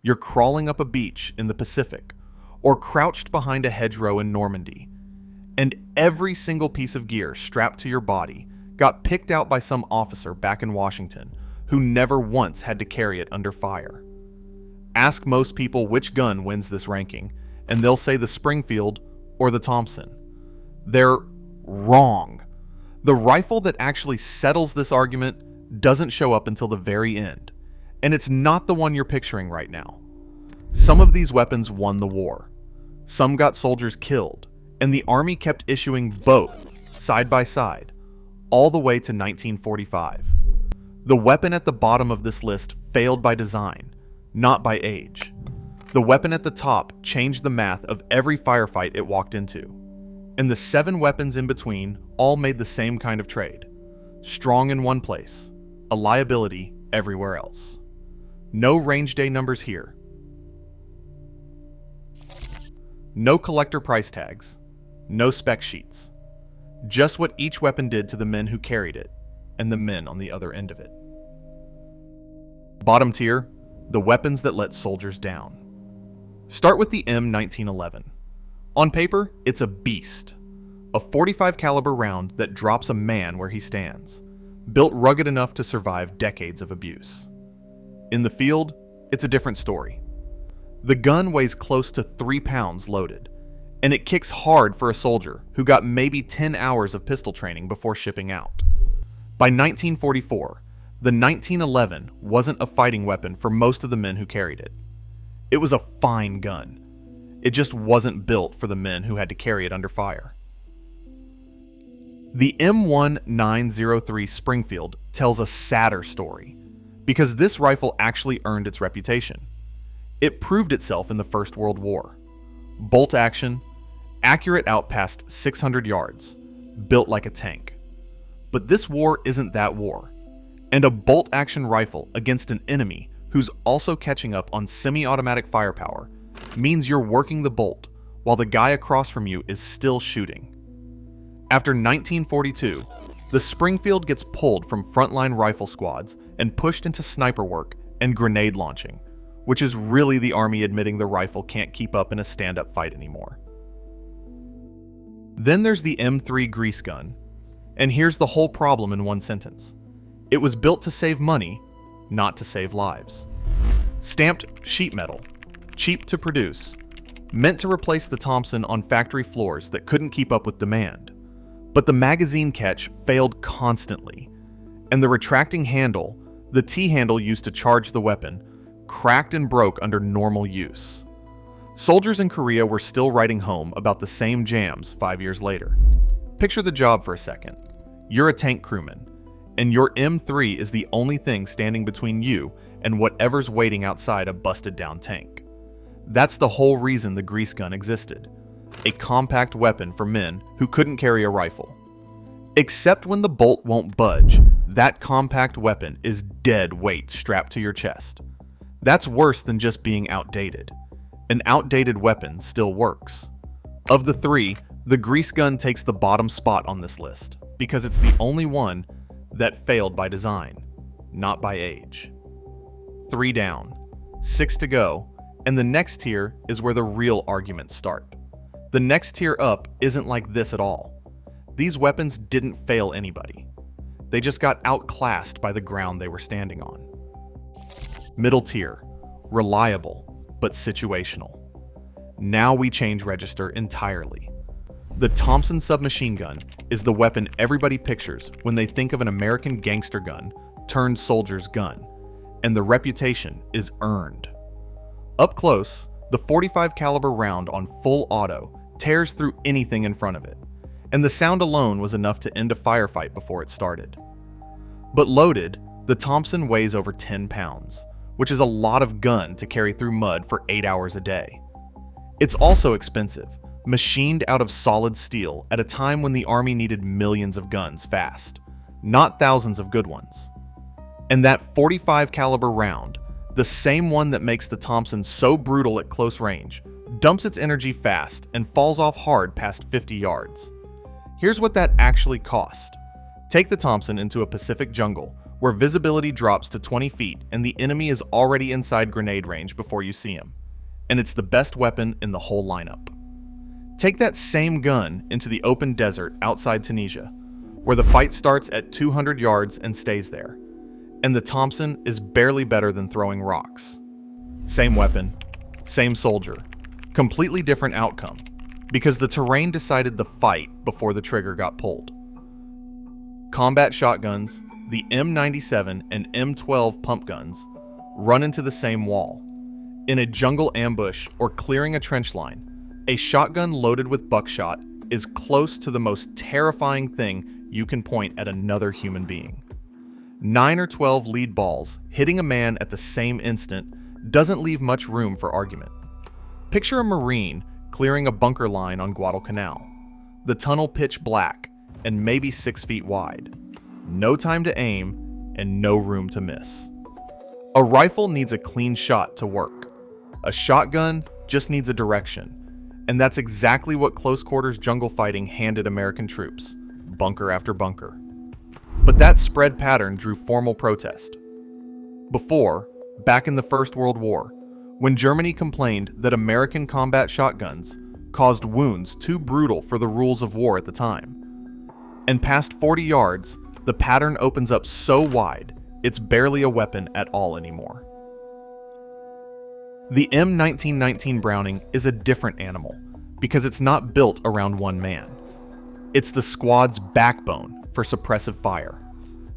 you're crawling up a beach in the Pacific, or crouched behind a hedgerow in Normandy, and every single piece of gear strapped to your body got picked out by some officer back in Washington who never once had to carry it under fire. Ask most people which gun wins this ranking, and they'll say the Springfield or the Thompson. They're wrong. The rifle that actually settles this argument doesn't show up until the very end, and it's not the one you're picturing right now. Some of these weapons won the war. Some got soldiers killed, and the Army kept issuing both, side by side, all the way to 1945. The weapon at the bottom of this list failed by design, not by age. The weapon at the top changed the math of every firefight it walked into. And the 7 weapons in between all made the same kind of trade. Strong in one place, a liability everywhere else. No range day numbers here. No collector price tags. No spec sheets. Just what each weapon did to the men who carried it, and the men on the other end of it. Bottom tier, the weapons that let soldiers down. Start with the M1911. On paper, it's a beast. A .45 caliber round that drops a man where he stands, built rugged enough to survive decades of abuse. In the field, it's a different story. The gun weighs close to 3 pounds loaded, and it kicks hard for a soldier who got maybe 10 hours of pistol training before shipping out. By 1944, the 1911 wasn't a fighting weapon for most of the men who carried it. It was a fine gun. It just wasn't built for the men who had to carry it under fire. The M1911 Springfield tells a sadder story, because this rifle actually earned its reputation. It proved itself in the First World War. Bolt action, accurate out past 600 yards, built like a tank. But this war isn't that war, and a bolt action rifle against an enemy who's also catching up on semi-automatic firepower means you're working the bolt while the guy across from you is still shooting. After 1942, the Springfield gets pulled from frontline rifle squads and pushed into sniper work and grenade launching, which is really the Army admitting the rifle can't keep up in a stand-up fight anymore. Then there's the M3 grease gun, and here's the whole problem in one sentence. It was built to save money, not to save lives. Stamped sheet metal, cheap to produce, meant to replace the Thompson on factory floors that couldn't keep up with demand. But the magazine catch failed constantly, and the retracting handle, the T-handle used to charge the weapon, cracked and broke under normal use. Soldiers in Korea were still writing home about the same jams 5 years later. Picture the job for a second. You're a tank crewman, and your M3 is the only thing standing between you and whatever's waiting outside a busted down tank. That's the whole reason the grease gun existed. A compact weapon for men who couldn't carry a rifle. Except when the bolt won't budge, that compact weapon is dead weight strapped to your chest. That's worse than just being outdated. An outdated weapon still works. Of the 3, the grease gun takes the bottom spot on this list, because it's the only one that failed by design, not by age. 3 down, 6 to go, and the next tier is where the real arguments start. The next tier up isn't like this at all. These weapons didn't fail anybody. They just got outclassed by the ground they were standing on. Middle tier, reliable, but situational. Now we change register entirely. The Thompson submachine gun is the weapon everybody pictures when they think of an American gangster gun turned soldier's gun, and the reputation is earned. Up close, the .45 caliber round on full auto tears through anything in front of it, and the sound alone was enough to end a firefight before it started. But loaded, the Thompson weighs over 10 pounds, which is a lot of gun to carry through mud for 8 hours a day. It's also expensive, machined out of solid steel at a time when the Army needed millions of guns fast, not thousands of good ones. And that .45 caliber round, the same one that makes the Thompson so brutal at close range, dumps its energy fast and falls off hard past 50 yards. Here's what that actually cost. Take the Thompson into a Pacific jungle where visibility drops to 20 feet and the enemy is already inside grenade range before you see him, and it's the best weapon in the whole lineup. Take that same gun into the open desert outside Tunisia, where the fight starts at 200 yards and stays there, and the Thompson is barely better than throwing rocks. Same weapon, same soldier, completely different outcome, because the terrain decided the fight before the trigger got pulled. Combat shotguns, the M97 and M12 pump guns, run into the same wall. In a jungle ambush or clearing a trench line, a shotgun loaded with buckshot is close to the most terrifying thing you can point at another human being. 9 or 12 lead balls hitting a man at the same instant doesn't leave much room for argument. Picture a Marine clearing a bunker line on Guadalcanal. The tunnel pitch black and maybe 6 feet wide. No time to aim and no room to miss. A rifle needs a clean shot to work. A shotgun just needs a direction. And that's exactly what close quarters jungle fighting handed American troops, bunker after bunker. But that spread pattern drew formal protest. Before, back in the First World War, when Germany complained that American combat shotguns caused wounds too brutal for the rules of war at the time. And past 40 yards, the pattern opens up so wide, it's barely a weapon at all anymore. The M1919 Browning is a different animal because it's not built around one man. It's the squad's backbone for suppressive fire,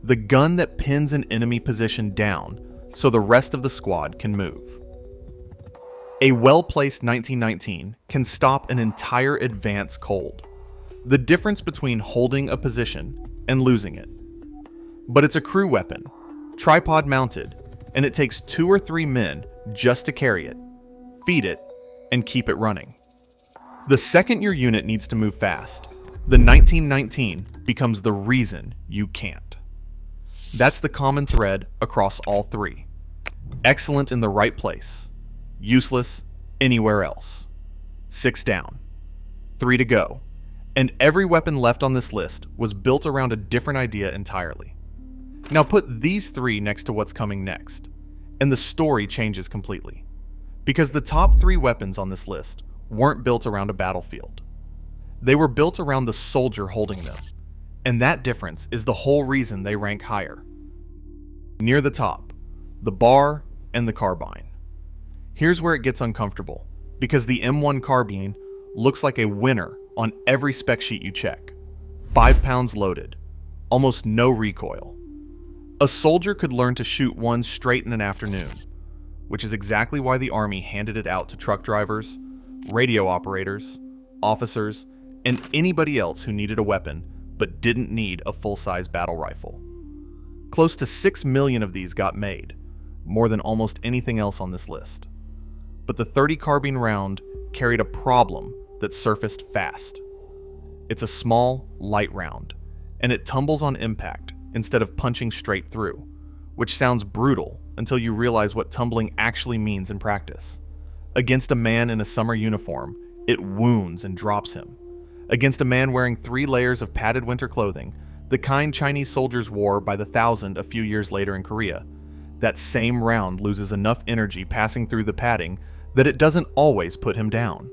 the gun that pins an enemy position down so the rest of the squad can move. A well-placed 1919 can stop an entire advance cold, the difference between holding a position and losing it. But it's a crew weapon, tripod mounted, and it takes 2 or 3 men just to carry it, feed it, and keep it running. The second your unit needs to move fast, the 1919 becomes the reason you can't. That's the common thread across all three. Excellent in the right place, useless anywhere else. 6 down, 3 to go, and every weapon left on this list was built around a different idea entirely. Now put these 3 next to what's coming next, and the story changes completely. Because the top 3 weapons on this list weren't built around a battlefield. They were built around the soldier holding them, and that difference is the whole reason they rank higher. Near the top, the bar and the carbine. Here's where it gets uncomfortable, because the M1 Carbine looks like a winner on every spec sheet you check. 5 pounds loaded, almost no recoil. A soldier could learn to shoot one straight in an afternoon, which is exactly why the Army handed it out to truck drivers, radio operators, officers, and anybody else who needed a weapon but didn't need a full-size battle rifle. Close to 6 million of these got made, more than almost anything else on this list. But the .30 carbine round carried a problem that surfaced fast. It's a small, light round, and it tumbles on impact instead of punching straight through, which sounds brutal until you realize what tumbling actually means in practice. Against a man in a summer uniform, it wounds and drops him. Against a man wearing 3 layers of padded winter clothing, the kind Chinese soldiers wore by the thousand a few years later in Korea, that same round loses enough energy passing through the padding that it doesn't always put him down.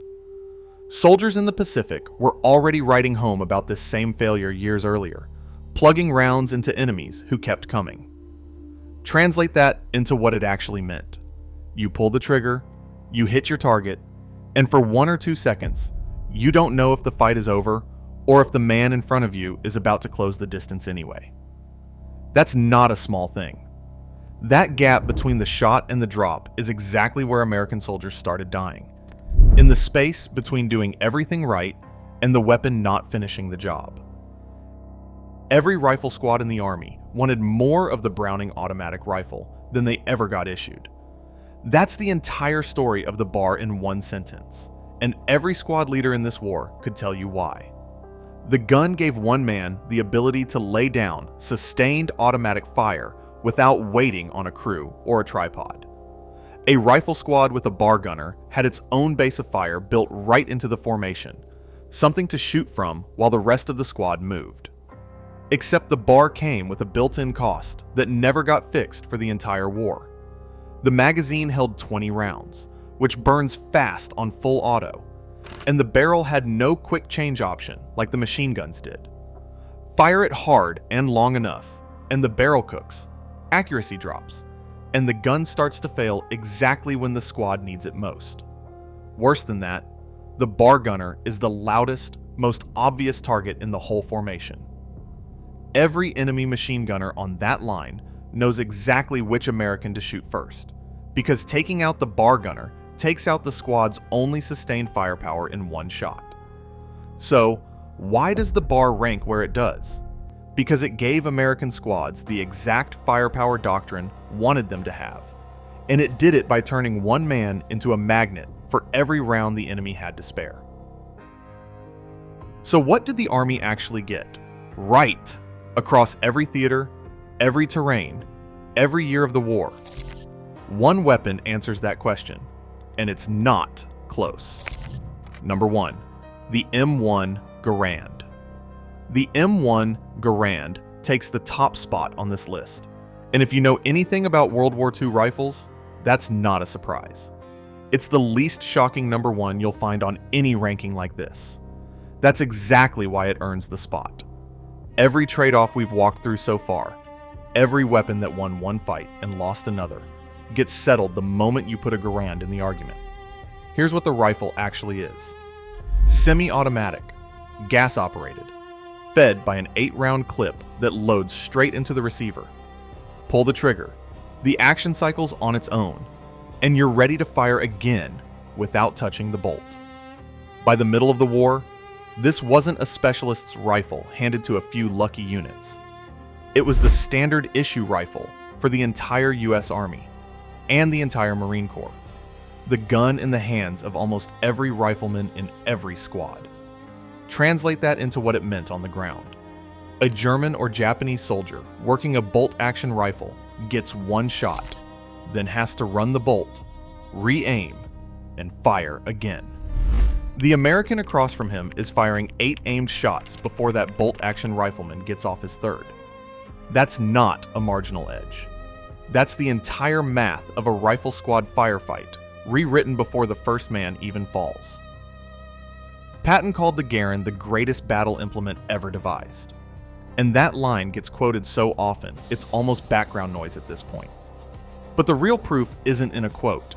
Soldiers in the Pacific were already writing home about this same failure years earlier, plugging rounds into enemies who kept coming. Translate that into what it actually meant. You pull the trigger, you hit your target, and for 1 or 2 seconds, you don't know if the fight is over or if the man in front of you is about to close the distance anyway. That's not a small thing. That gap between the shot and the drop is exactly where American soldiers started dying, in the space between doing everything right and the weapon not finishing the job. Every rifle squad in the Army wanted more of the Browning automatic rifle than they ever got issued. That's the entire story of the bar in one sentence, and every squad leader in this war could tell you why. The gun gave one man the ability to lay down sustained automatic fire without waiting on a crew or a tripod. A rifle squad with a bar gunner had its own base of fire built right into the formation, something to shoot from while the rest of the squad moved. Except the bar came with a built-in cost that never got fixed for the entire war. The magazine held 20 rounds, which burns fast on full auto, and the barrel had no quick change option like the machine guns did. Fire it hard and long enough, and the barrel cooks, accuracy drops, and the gun starts to fail exactly when the squad needs it most. Worse than that, the bar gunner is the loudest, most obvious target in the whole formation. Every enemy machine gunner on that line knows exactly which American to shoot first, because taking out the bar gunner takes out the squad's only sustained firepower in one shot. So, why does the bar rank where it does? Because it gave American squads the exact firepower doctrine wanted them to have, and it did it by turning one man into a magnet for every round the enemy had to spare. So what did the Army actually get? Right! Across every theater, every terrain, every year of the war. One weapon answers that question, and it's not close. Number 1, the M1 Garand. The M1 Garand takes the top spot on this list, and if you know anything about World War II rifles, that's not a surprise. It's the least shocking number 1 you'll find on any ranking like this. That's exactly why it earns the spot. Every trade-off we've walked through so far, every weapon that won one fight and lost another, gets settled the moment you put a Garand in the argument. Here's what the rifle actually is. Semi-automatic, gas-operated, fed by an 8-round clip that loads straight into the receiver. Pull the trigger, the action cycle's on its own, and you're ready to fire again without touching the bolt. By the middle of the war, this wasn't a specialist's rifle handed to a few lucky units. It was the standard issue rifle for the entire U.S. Army and the entire Marine Corps. The gun in the hands of almost every rifleman in every squad. Translate that into what it meant on the ground. A German or Japanese soldier working a bolt-action rifle gets one shot, then has to run the bolt, re-aim, and fire again. The American across from him is firing 8 aimed shots before that bolt-action rifleman gets off his third. That's not a marginal edge. That's the entire math of a rifle squad firefight, rewritten before the first man even falls. Patton called the Garand the greatest battle implement ever devised. And that line gets quoted so often, it's almost background noise at this point. But the real proof isn't in a quote,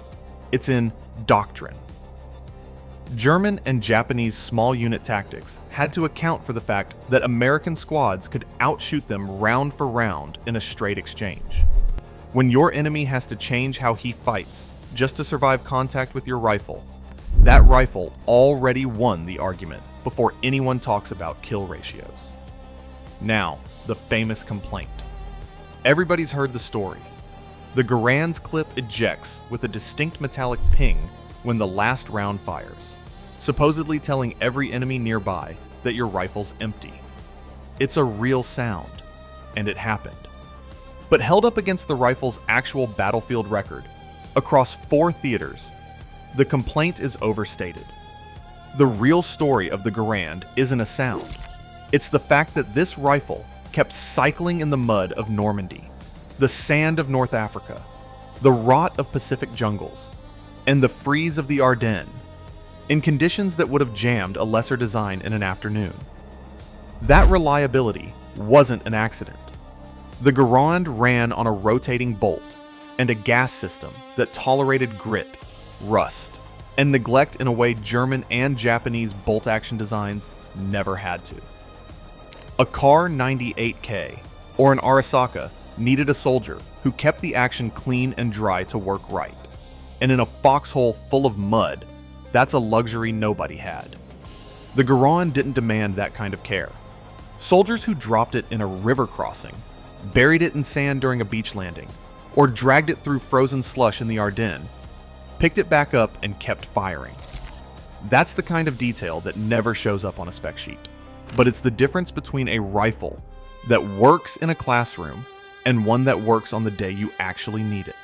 it's in doctrine. German and Japanese small unit tactics had to account for the fact that American squads could outshoot them round for round in a straight exchange. When your enemy has to change how he fights just to survive contact with your rifle, that rifle already won the argument before anyone talks about kill ratios. Now, the famous complaint. Everybody's heard the story. The Garand's clip ejects with a distinct metallic ping when the last round fires, supposedly telling every enemy nearby that your rifle's empty. It's a real sound, and it happened. But held up against the rifle's actual battlefield record, across 4 theaters, the complaint is overstated. The real story of the Garand isn't a sound. It's the fact that this rifle kept cycling in the mud of Normandy, the sand of North Africa, the rot of Pacific jungles, and the freeze of the Ardennes, in conditions that would have jammed a lesser design in an afternoon. That reliability wasn't an accident. The Garand ran on a rotating bolt and a gas system that tolerated grit, rust, and neglect in a way German and Japanese bolt-action designs never had to. A Kar 98K or an Arisaka needed a soldier who kept the action clean and dry to work right. And in a foxhole full of mud, that's a luxury nobody had. The Garand didn't demand that kind of care. Soldiers who dropped it in a river crossing, buried it in sand during a beach landing, or dragged it through frozen slush in the Ardennes, picked it back up and kept firing. That's the kind of detail that never shows up on a spec sheet. But it's the difference between a rifle that works in a classroom and one that works on the day you actually need it.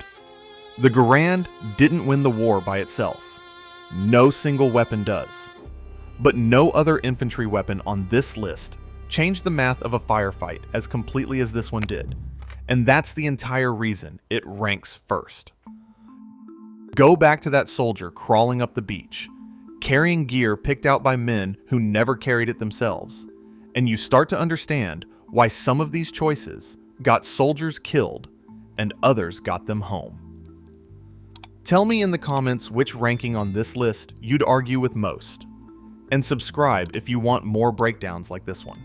The Garand didn't win the war by itself. No single weapon does. But no other infantry weapon on this list change the math of a firefight as completely as this one did, and that's the entire reason it ranks first. Go back to that soldier crawling up the beach, carrying gear picked out by men who never carried it themselves, and you start to understand why some of these choices got soldiers killed and others got them home. Tell me in the comments which ranking on this list you'd argue with most, and subscribe if you want more breakdowns like this one.